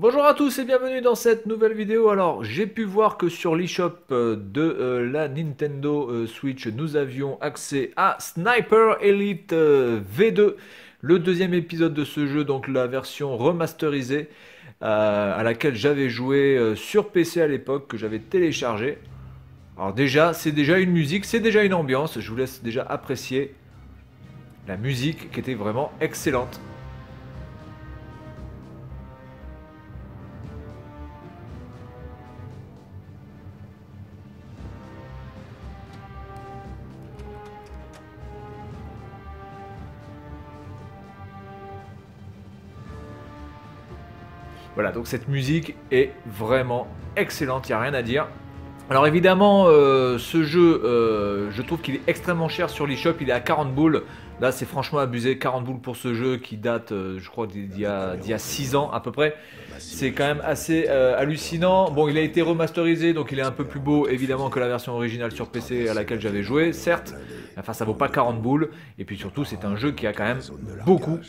Bonjour à tous et bienvenue dans cette nouvelle vidéo. Alors j'ai pu voir que sur l'eShop de la Nintendo Switch nous avions accès à Sniper Elite V2, le deuxième épisode de ce jeu, donc la version remasterisée à laquelle j'avais joué sur PC à l'époque, que j'avais téléchargé. Alors déjà c'est déjà une musique, c'est déjà une ambiance, je vous laisse déjà apprécier la musique qui était vraiment excellente. Voilà, donc cette musique est vraiment excellente, il n'y a rien à dire. Alors évidemment, ce jeu, je trouve qu'il est extrêmement cher sur l'eShop, il est à 40 boules. Là, c'est franchement abusé, 40 boules pour ce jeu qui date, je crois, d'il y a 6 ans à peu près. C'est quand même assez hallucinant. Bon, il a été remasterisé, donc il est un peu plus beau, évidemment, que la version originale sur PC à laquelle j'avais joué, certes. Enfin, ça vaut pas 40 boules. Et puis surtout, c'est un jeu qui a quand même beaucoup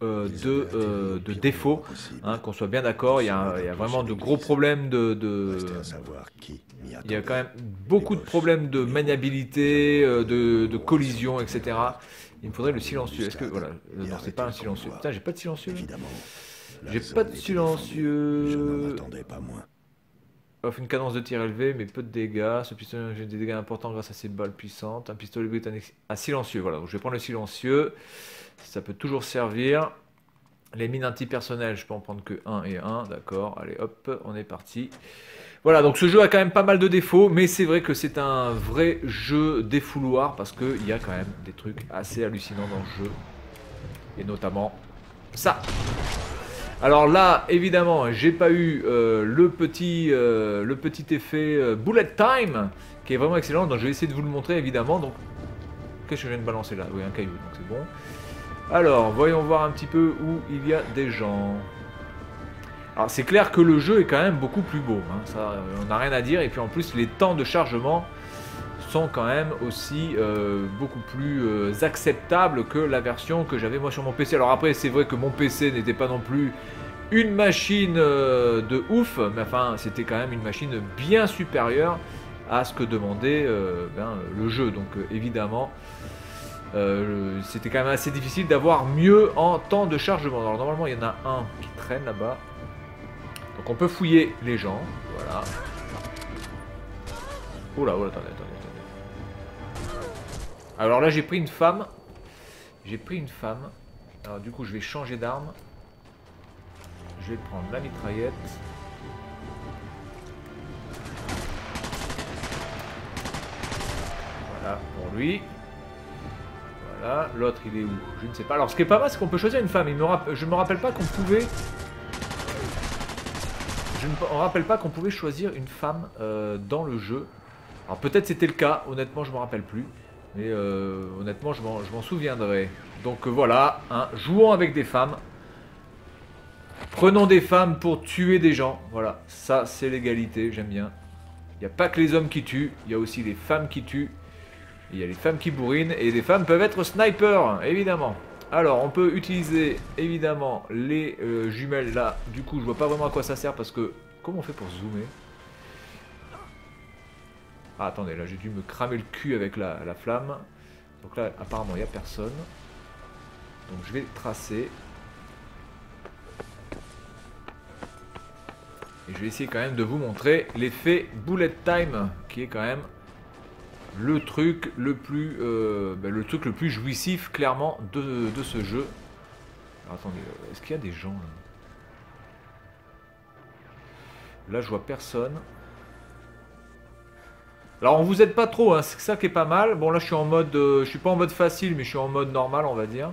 de défauts. Hein, qu'on soit bien d'accord, il y a vraiment de gros problèmes il y a quand même beaucoup de problèmes de maniabilité, de collision, etc. Il me faudrait le silencieux. Est-ce que... Voilà. Non, c'est pas un silencieux. Putain, j'ai pas de silencieux. J'ai pas de silencieux. Offre une cadence de tir élevée, mais peu de dégâts. Ce pistolet a des dégâts importants grâce à ses balles puissantes. Un pistolet britannique... Ah, silencieux, voilà. Donc je vais prendre le silencieux. Ça peut toujours servir. Les mines antipersonnelles, je peux en prendre que 1 et 1. D'accord, allez hop, on est parti. Voilà, donc ce jeu a quand même pas mal de défauts, mais c'est vrai que c'est un vrai jeu défouloir parce qu'il y a quand même des trucs assez hallucinants dans le jeu. Et notamment ça. Alors là, évidemment, j'ai pas eu le petit effet bullet time qui est vraiment excellent. Donc je vais essayer de vous le montrer évidemment. Donc, qu'est-ce que je viens de balancer là? Oui, un caillou, donc c'est bon. Alors, voyons voir un petit peu où il y a des gens. Alors c'est clair que le jeu est quand même beaucoup plus beau, hein. Ça on n'a rien à dire, et puis en plus les temps de chargement sont quand même aussi beaucoup plus acceptables que la version que j'avais moi sur mon PC. Alors après c'est vrai que mon PC n'était pas non plus une machine de ouf, mais enfin c'était quand même une machine bien supérieure à ce que demandait le jeu, donc évidemment c'était quand même assez difficile d'avoir mieux en temps de chargement. Alors normalement il y en a un qui traîne là-bas. Donc on peut fouiller les gens, voilà. Oula, oula, attendez. Alors là j'ai pris une femme. Alors du coup je vais changer d'arme. Je vais prendre la mitraillette. Voilà, pour lui. Voilà, l'autre il est où? Je ne sais pas. Alors ce qui est pas mal c'est qu'on peut choisir une femme. Je me rappelle pas qu'on pouvait... Je ne me rappelle pas qu'on pouvait choisir une femme dans le jeu. Alors peut-être c'était le cas, honnêtement je ne me rappelle plus. Mais honnêtement je m'en souviendrai. Donc voilà, hein, jouons avec des femmes. Prenons des femmes pour tuer des gens. Voilà, ça c'est l'égalité, j'aime bien. Il n'y a pas que les hommes qui tuent, il y a aussi les femmes qui tuent. Il y a les femmes qui bourrinent et les femmes peuvent être snipers, évidemment. Alors, on peut utiliser évidemment les jumelles là. Du coup, je vois pas vraiment à quoi ça sert parce que... Comment on fait pour zoomer? Ah, attendez, là j'ai dû me cramer le cul avec la flamme. Donc là, apparemment, il n'y a personne. Donc je vais tracer. Et je vais essayer quand même de vous montrer l'effet bullet time qui est quand même le truc le plus jouissif clairement de ce jeu. Alors, attendez, est-ce qu'il y a des gens là? Là je vois personne. Alors on vous aide pas trop, hein, c'est ça qui est pas mal. Bon là je suis en mode, je suis pas en mode facile mais je suis en mode normal on va dire.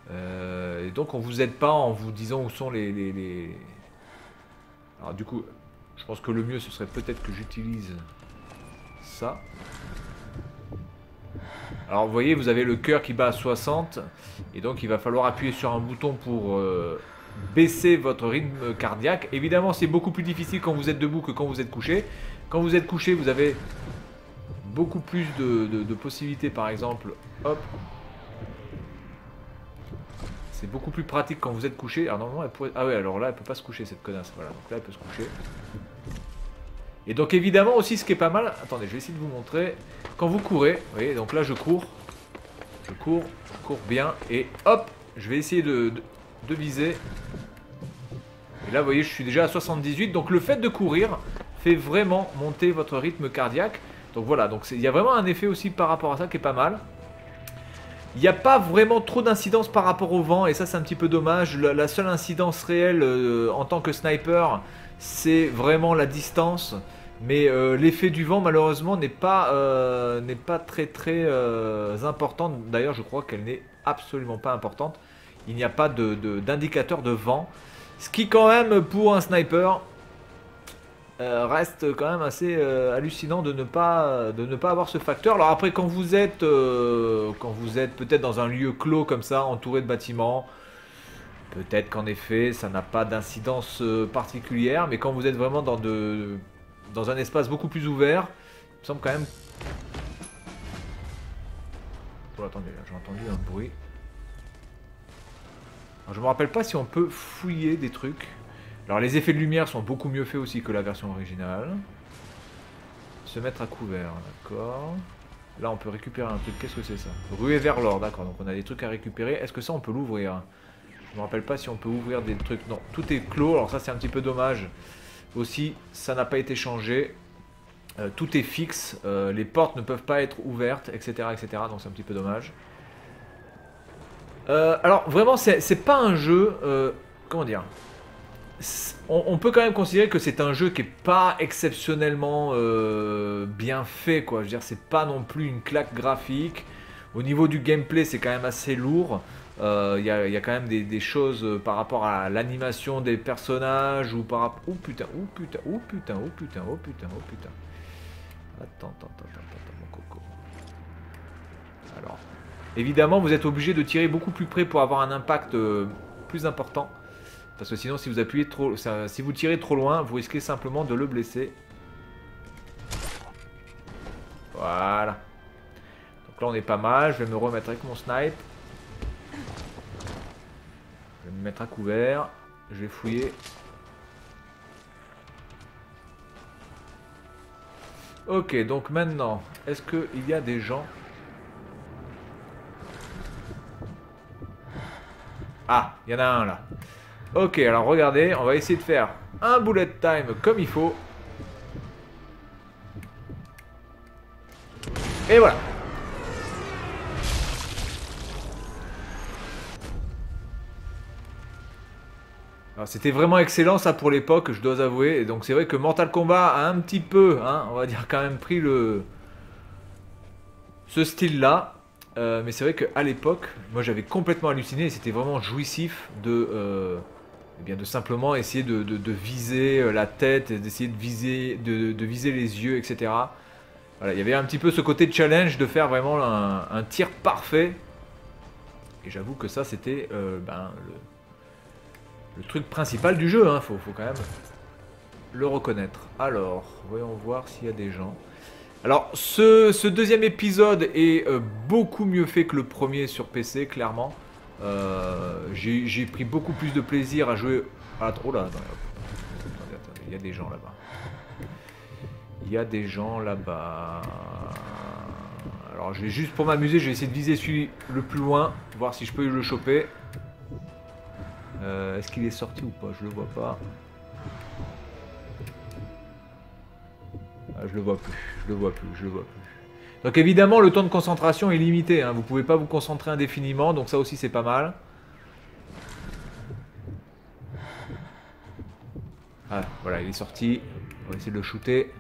Et donc on vous aide pas en vous disant où sont les... Alors du coup je pense que le mieux ce serait peut-être que j'utilise ça. Alors vous voyez, vous avez le cœur qui bat à 60 et donc il va falloir appuyer sur un bouton pour baisser votre rythme cardiaque. Évidemment c'est beaucoup plus difficile quand vous êtes debout que quand vous êtes couché. Quand vous êtes couché vous avez beaucoup plus de possibilités, par exemple, hop. C'est beaucoup plus pratique quand vous êtes couché. Alors normalement, elle pourrait... Ah ouais, alors là, elle peut pas se coucher, cette connasse. Voilà, donc là, elle peut se coucher. Et donc évidemment aussi, ce qui est pas mal... Attendez, je vais essayer de vous montrer. Quand vous courez, vous voyez, donc là, je cours. Je cours bien. Et hop, je vais essayer de viser. Et là, vous voyez, je suis déjà à 78. Donc le fait de courir fait vraiment monter votre rythme cardiaque. Donc voilà, donc il y a vraiment un effet aussi par rapport à ça qui est pas mal. Il n'y a pas vraiment trop d'incidence par rapport au vent, et ça c'est un petit peu dommage. La seule incidence réelle en tant que sniper, c'est vraiment la distance. Mais l'effet du vent malheureusement n'est pas très importante. D'ailleurs je crois qu'elle n'est absolument pas importante. Il n'y a pas d'indicateur de vent. Ce qui quand même pour un sniper reste quand même assez hallucinant de ne pas avoir ce facteur. Alors après quand vous êtes peut-être dans un lieu clos comme ça, entouré de bâtiments, peut-être qu'en effet ça n'a pas d'incidence particulière, mais quand vous êtes vraiment dans un espace beaucoup plus ouvert, il me semble quand même... Oh, attendez, j'ai entendu un bruit. Alors, je me rappelle pas si on peut fouiller des trucs. Alors les effets de lumière sont beaucoup mieux faits aussi que la version originale. Se mettre à couvert, d'accord. Là on peut récupérer un truc, qu'est-ce que c'est ça? Ruer vers l'or, d'accord, donc on a des trucs à récupérer. Est-ce que ça on peut l'ouvrir? Je me rappelle pas si on peut ouvrir des trucs. Non, tout est clos, alors ça c'est un petit peu dommage. Aussi, ça n'a pas été changé. Tout est fixe, les portes ne peuvent pas être ouvertes, etc. etc. donc c'est un petit peu dommage. Alors vraiment c'est pas un jeu... comment dire? On peut quand même considérer que c'est un jeu qui est pas exceptionnellement bien fait, quoi. Je veux dire, c'est pas non plus une claque graphique. Au niveau du gameplay, c'est quand même assez lourd. Il y a quand même des choses par rapport à l'animation des personnages ou par rapport... Oh putain, oh putain, oh putain, oh putain, oh putain, oh putain. Attends, mon coco. Alors, évidemment, vous êtes obligé de tirer beaucoup plus près pour avoir un impact plus important. Parce que sinon, si vous appuyez trop, si vous tirez trop loin, vous risquez simplement de le blesser. Voilà. Donc là, on est pas mal. Je vais me remettre avec mon snipe. Je vais me mettre à couvert. Je vais fouiller. Ok, donc maintenant, est-ce qu'il y a des gens? Ah, il y en a un là. Ok, alors regardez, on va essayer de faire un bullet time comme il faut. Et voilà. C'était vraiment excellent ça pour l'époque, je dois avouer. Et donc c'est vrai que Mortal Kombat a un petit peu, hein, on va dire quand même pris ce style-là. Mais c'est vrai qu'à l'époque, moi j'avais complètement halluciné et c'était vraiment jouissif de simplement essayer de viser la tête, d'essayer de viser les yeux, etc. Voilà, il y avait un petit peu ce côté challenge de faire vraiment un tir parfait. Et j'avoue que ça c'était le truc principal du jeu, hein. Faut quand même le reconnaître. Alors, voyons voir s'il y a des gens. Alors, ce deuxième épisode est beaucoup mieux fait que le premier sur PC, clairement. J'ai pris beaucoup plus de plaisir à jouer... Ah, oh là, attendez, il y a des gens là-bas. Il y a des gens là-bas. Alors, je vais juste pour m'amuser, je vais essayer de viser celui le plus loin, voir si je peux le choper. Est-ce qu'il est sorti ou pas? Je le vois pas. Ah, je le vois plus. Donc évidemment le temps de concentration est limité, hein. Vous pouvez pas vous concentrer indéfiniment, donc ça aussi c'est pas mal. Ah voilà, il est sorti. On va essayer de le shooter.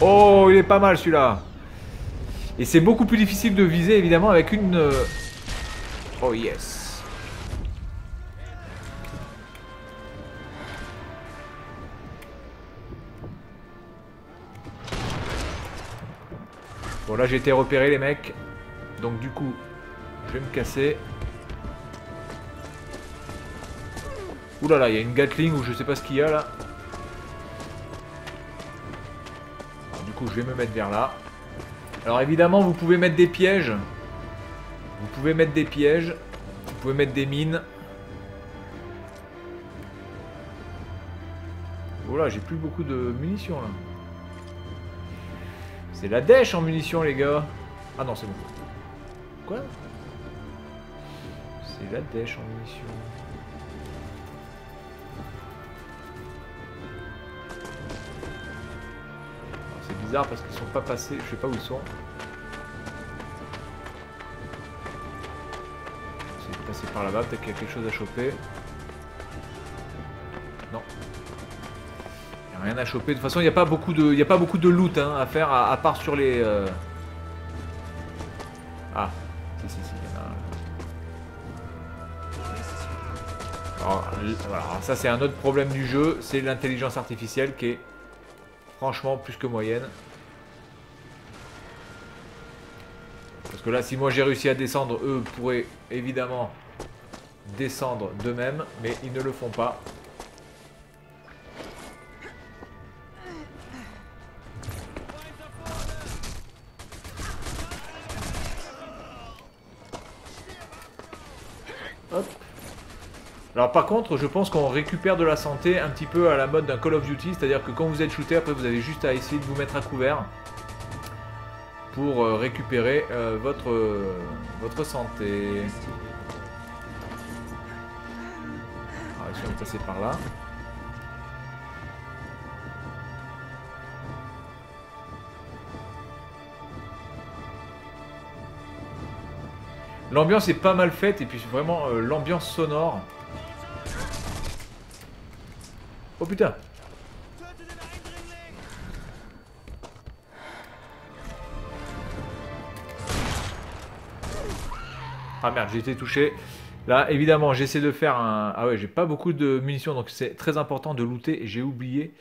Oh, il est pas mal celui-là. Et c'est beaucoup plus difficile de viser évidemment avec une... Oh yes. Bon là j'ai été repéré les mecs. Donc du coup je vais me casser. Ouh là là, il y a une Gatling ou je sais pas ce qu'il y a là. Alors, du coup je vais me mettre vers là. Alors évidemment vous pouvez mettre des pièges. Vous pouvez mettre des pièges. pouvez mettre des mines. Voilà, j'ai plus beaucoup de munitions là. C'est la dèche en munitions les gars. Ah non c'est bon. Quoi? C'est la dèche en munitions. C'est bizarre parce qu'ils sont pas passés, je sais pas où ils sont. C'est passé par là-bas, peut-être qu'il y a quelque chose à choper. Non. Il n'y a rien à choper. De toute façon, il n'y a pas beaucoup de loot hein, à faire à part sur les. Ah, si, il y en a un. Alors, voilà, ça c'est un autre problème du jeu, c'est l'intelligence artificielle qui est franchement plus que moyenne. Parce que là, si moi j'ai réussi à descendre, eux pourraient évidemment descendre d'eux-mêmes, mais ils ne le font pas. Hop. Alors par contre, je pense qu'on récupère de la santé un petit peu à la mode d'un Call of Duty, c'est-à-dire que quand vous êtes shooté, après vous avez juste à essayer de vous mettre à couvert pour récupérer votre santé. Alors ici on va passer par là. L'ambiance est pas mal faite et puis vraiment l'ambiance sonore. Oh putain. Ah merde, j'ai été touché. Là, évidemment, j'essaie de faire un... Ah ouais, j'ai pas beaucoup de munitions, donc c'est très important de looter. Et j'ai oublié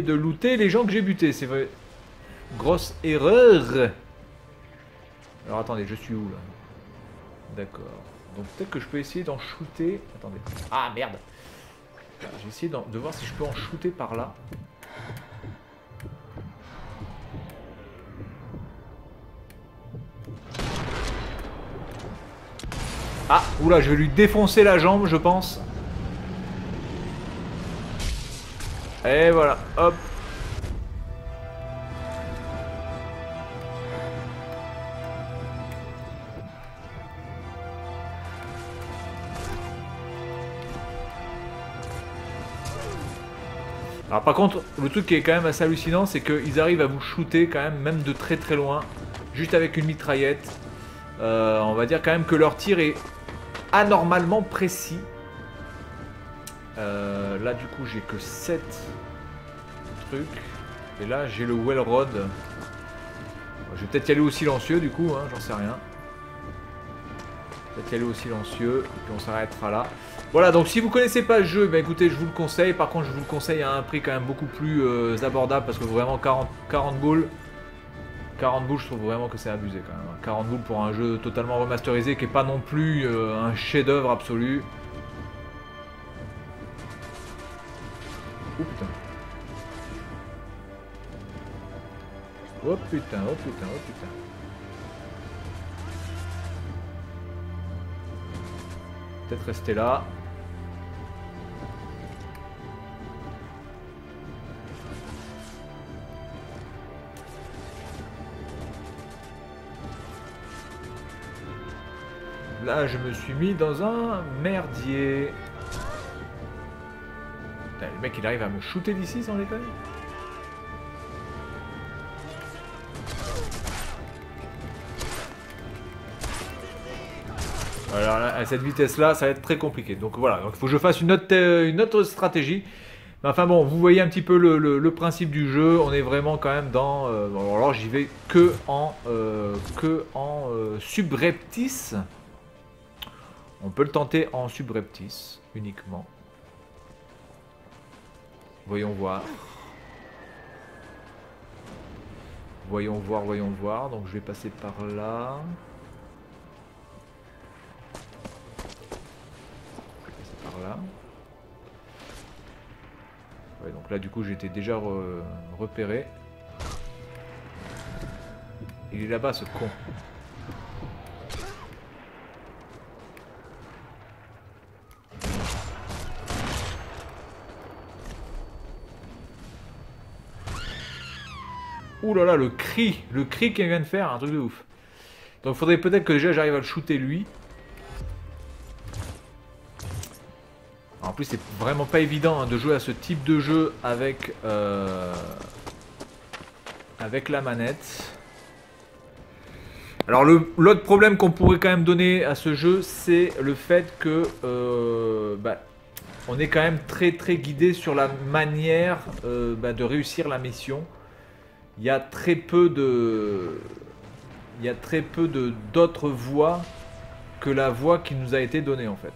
de looter les gens que j'ai butés. C'est vrai. Grosse erreur. Alors attendez, je suis où là? D'accord. Donc peut-être que je peux essayer d'en shooter. Attendez. Ah merde. J'ai essayé de voir si je peux en shooter par là. Ah, oula, je vais lui défoncer la jambe, je pense. Et voilà, hop. Alors par contre, le truc qui est quand même assez hallucinant, c'est qu'ils arrivent à vous shooter quand même de très très loin, juste avec une mitraillette. On va dire quand même que leur tir est anormalement précis. Là du coup j'ai que 7 trucs. Et là j'ai le Wellrod. Je vais peut-être y aller au silencieux du coup, hein, j'en sais rien. Peut-être y aller au silencieux, et puis on s'arrêtera là. Voilà, donc si vous connaissez pas le jeu, ben écoutez, je vous le conseille. Par contre, je vous le conseille à un prix quand même beaucoup plus abordable, parce que vraiment 40 boules. 40 boules, je trouve vraiment que c'est abusé quand même. 40 boules pour un jeu totalement remasterisé, qui est pas non plus un chef-d'œuvre absolu. Oh putain. Oh putain, oh putain, oh putain. Peut-être rester là. Là, je me suis mis dans un merdier. Putain, le mec, il arrive à me shooter d'ici sans déconner. Alors là, à cette vitesse-là, ça va être très compliqué. Donc voilà, donc il faut que je fasse une autre stratégie. Mais enfin bon, vous voyez un petit peu le principe du jeu. On est vraiment quand même dans... bon, alors j'y vais que en subreptice. On peut le tenter en subreptice uniquement. Voyons voir. Voyons voir, voyons voir. Donc je vais passer par là. Par là. Ouais, donc là du coup j'étais déjà repéré. Il est là-bas ce con. Ouh là là, le cri qu'il vient de faire, un truc de ouf. Donc faudrait peut-être que déjà j'arrive à le shooter lui. En plus c'est vraiment pas évident hein, de jouer à ce type de jeu avec la manette. Alors l'autre problème qu'on pourrait quand même donner à ce jeu, c'est le fait que on est quand même très guidé sur la manière de réussir la mission. Il y a très peu d'autres voies que la voie qui nous a été donnée en fait.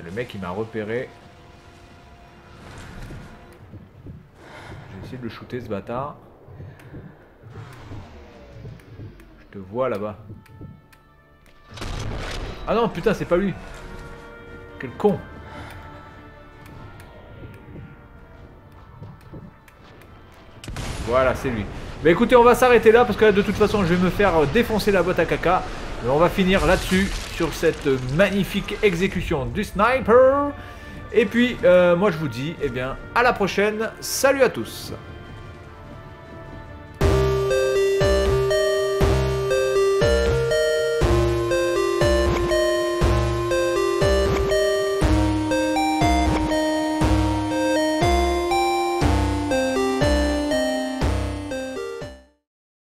Le mec il m'a repéré. J'ai essayé de le shooter ce bâtard. Je te vois là-bas. Ah non putain c'est pas lui. Quel con. Voilà c'est lui. Mais écoutez on va s'arrêter là parce que là, de toute façon je vais me faire défoncer la boîte à caca. Mais on va finir là-dessus sur cette magnifique exécution du sniper. Et puis moi je vous dis eh bien à la prochaine. Salut à tous.